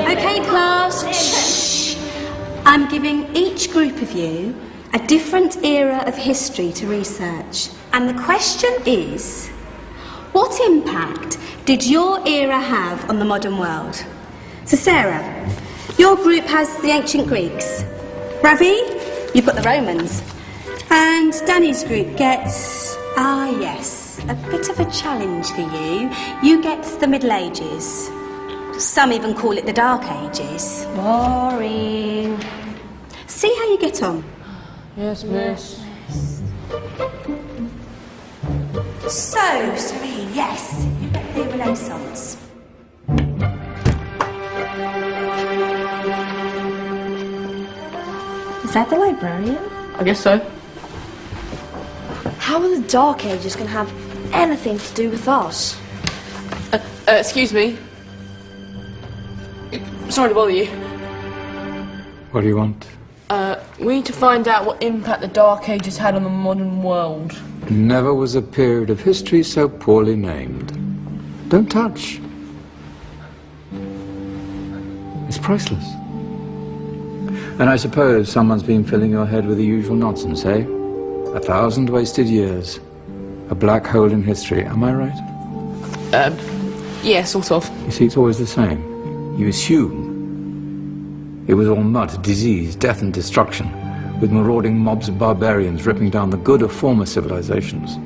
Okay, class. Shh. I'm giving each group of you a different era of history to research. And the question is, what impact did your era have on the modern world? So Sarah, your group has the ancient Greeks. Ravi, you've got the Romans. And Danny's group gets, yes, a bit of a challenge for you. You get the Middle Ages. Some even call it the Dark Ages. Boring. See how you get on. Yes, miss. So, Serene, yes, you get the Renaissance. Is that the librarian? I guess so. How are the Dark Ages going to have anything to do with us? Excuse me. Sorry to bother you. What do you want? We need to find out what impact the Dark Ages had on the modern world. Never was a period of history so poorly named. Don't touch. It's priceless. And I suppose someone's been filling your head with the usual nonsense, eh? 1,000 wasted years. A black hole in history, am I right? Yeah, sort of. You see, it's always the same. You assume it was all mud, disease, death and destruction, with marauding mobs of barbarians ripping down the good of former civilizations,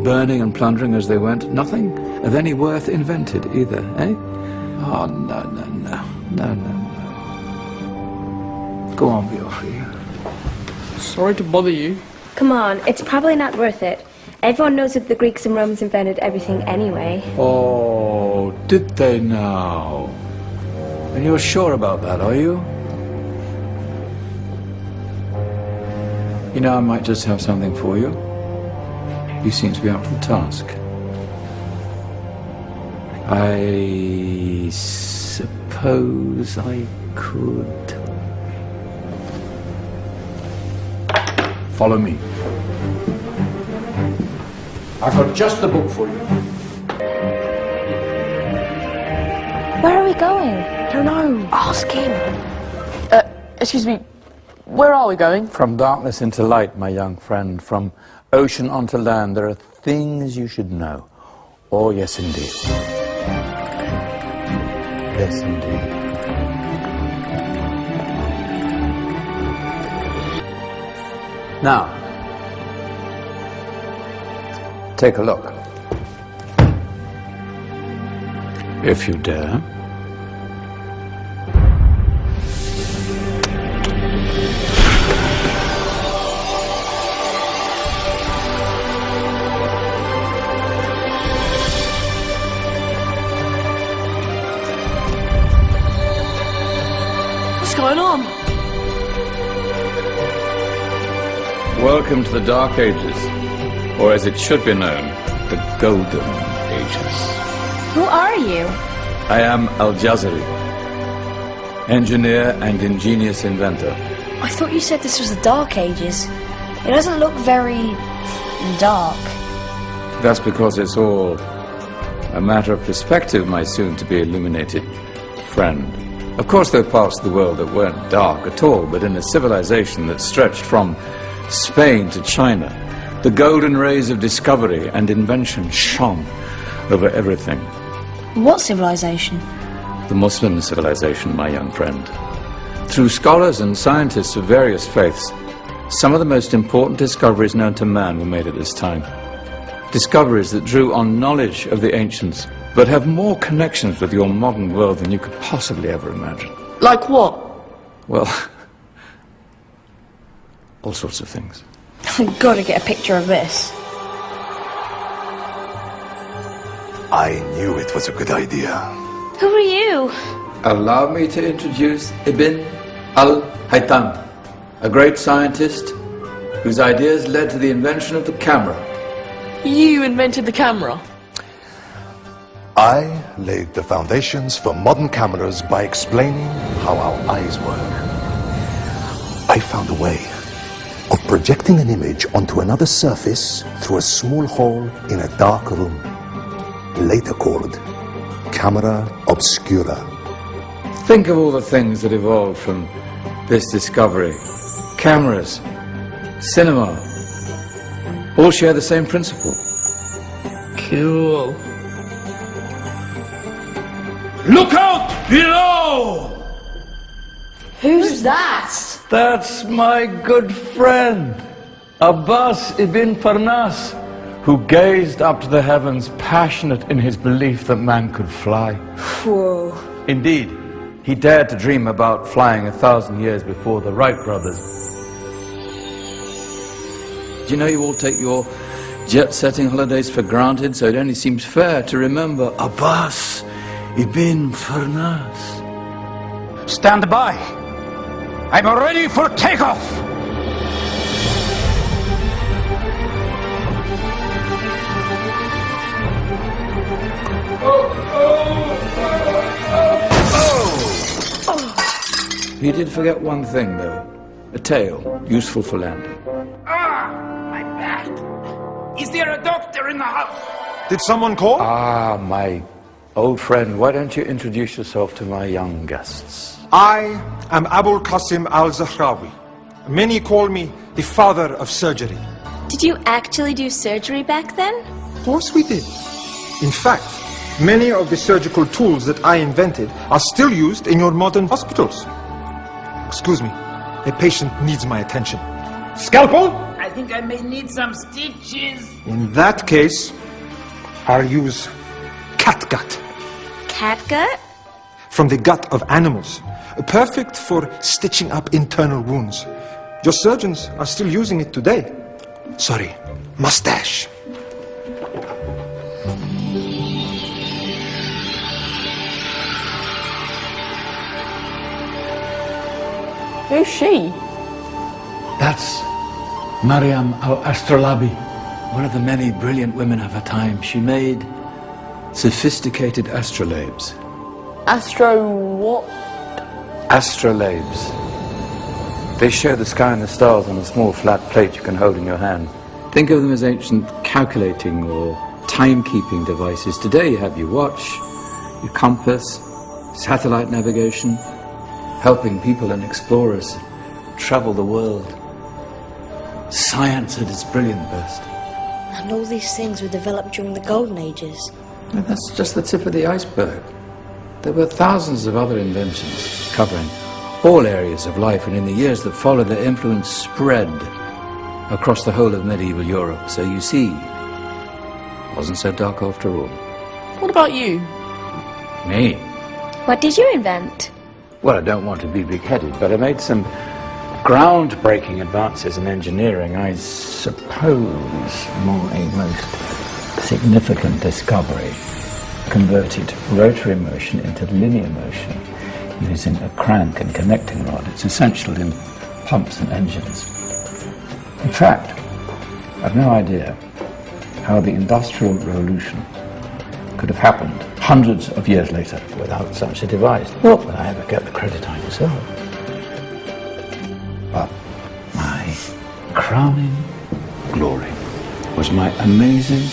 burning and plundering as they went. Nothing of any worth invented either, eh? Oh, no. Go on, be off here. Sorry to bother you. Come on, it's probably not worth it. Everyone knows that the Greeks and Romans invented everything anyway. Oh, did they now? And you're sure about that, are you? You know, I might just have something for you. You seem to be up for the task. I suppose I could. Follow me. I've got just the book for you. Where are we going? I don't know. Ask him. Excuse me. Where are we going? From darkness into light, my young friend. From ocean onto land. There are things you should know. Oh, yes, indeed. Yes, indeed. Now, take a look. If you dare. What's going on? Welcome to the Dark Ages, or as it should be known, the Golden Ages. Who are you? I am Al-Jazari, engineer and ingenious inventor. I thought you said this was the Dark Ages. It doesn't look very dark. That's because it's all a matter of perspective, my soon-to-be illuminated friend. Of course, there are parts of the world that weren't dark at all, but in a civilization that stretched from Spain to China, the golden rays of discovery and invention shone over everything. What civilization? The Muslim civilization, my young friend. Through scholars and scientists of various faiths, some of the most important discoveries known to man were made at this time. Discoveries that drew on knowledge of the ancients, but have more connections with your modern world than you could possibly ever imagine. Like what? Well, all sorts of things. I've got to get a picture of this. I knew it was a good idea. Who are you? Allow me to introduce Ibn al-Haytham, a great scientist whose ideas led to the invention of the camera. You invented the camera? I laid the foundations for modern cameras by explaining how our eyes work. I found a way of projecting an image onto another surface through a small hole in a dark room, later called camera obscura. Think of all the things that evolved from this discovery. Cameras, cinema, all share the same principle. Cool. Look out below! Who's that? That's my good friend, Abbas ibn Farnas, who gazed up to the heavens, passionate in his belief that man could fly. Whoa. Indeed, he dared to dream about flying 1,000 years before the Wright brothers. Do you know you all take your jet-setting holidays for granted, so it only seems fair to remember Abbas ibn Farnas. Stand by. I'm ready for takeoff. You did forget one thing, though. A tail, useful for landing. My back. Is there a doctor in the house? Did someone call? Ah, my old friend, why don't you introduce yourself to my young guests? I am Abul Qasim al-Zahrawi. Many call me the father of surgery. Did you actually do surgery back then? Of course we did. In fact, many of the surgical tools that I invented are still used in your modern hospitals. Excuse me, a patient needs my attention. Scalpel? I think I may need some stitches. In that case, I'll use catgut. Catgut? From the gut of animals. Perfect for stitching up internal wounds. Your surgeons are still using it today. Sorry, mustache. Who's she? That's Maryam al-Astrolabi, one of the many brilliant women of her time. She made sophisticated astrolabes. Astro what? Astrolabes. They show the sky and the stars on a small flat plate you can hold in your hand. Think of them as ancient calculating or timekeeping devices. Today you have your watch, your compass, satellite navigation, helping people and explorers travel the world. Science at its brilliant best. And all these things were developed during the Golden Ages. And that's just the tip of the iceberg. There were thousands of other inventions covering all areas of life, and in the years that followed, their influence spread across the whole of medieval Europe. So you see, it wasn't so dark after all. What about you? Me? What did you invent? Well, I don't want to be big-headed, but I made some groundbreaking advances in engineering. I suppose my most significant discovery converted rotary motion into linear motion using a crank and connecting rod. It's essential in pumps and engines. In fact, I've no idea how the Industrial Revolution could have happened hundreds of years later without such a device. Not that I ever get the credit I deserve. But my crowning glory was my amazing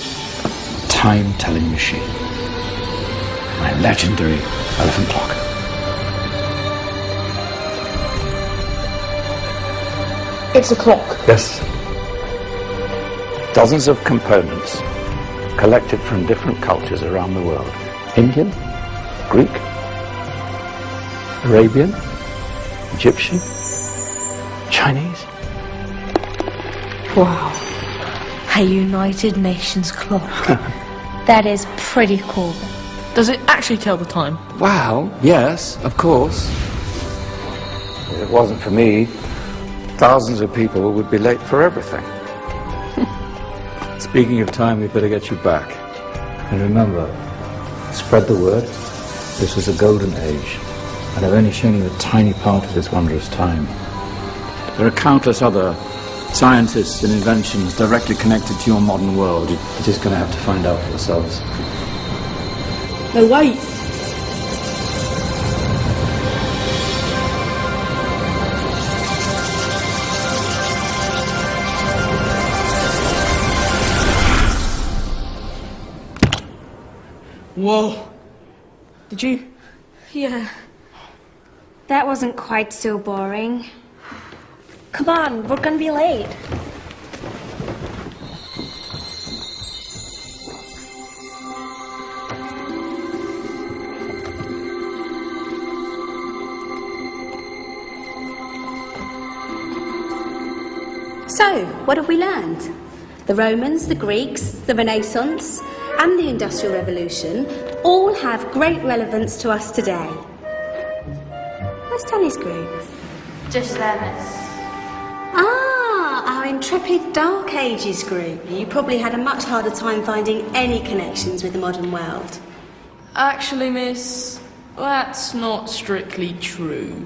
time-telling machine. My legendary elephant clock. It's a clock. Yes. Dozens of components collected from different cultures around the world. Indian, Greek, Arabian, Egyptian, Chinese. Wow. A United Nations clock. That is pretty cool. Does it actually tell the time? Well, yes, of course. If it wasn't for me, thousands of people would be late for everything. Speaking of time, we better get you back. And remember, spread the word. This was a golden age, and I've only shown you a tiny part of this wondrous time. There are countless other scientists and inventions directly connected to your modern world. You're just going to have to find out for yourselves. No, wait. Whoa. Did you? Yeah. That wasn't quite so boring. Come on, we're gonna be late. So, what have we learned? The Romans, the Greeks, the Renaissance, and the Industrial Revolution all have great relevance to us today. Where's Danny's group? Just there, miss. Ah, our intrepid Dark Ages group. You probably had a much harder time finding any connections with the modern world. Actually, miss, that's not strictly true.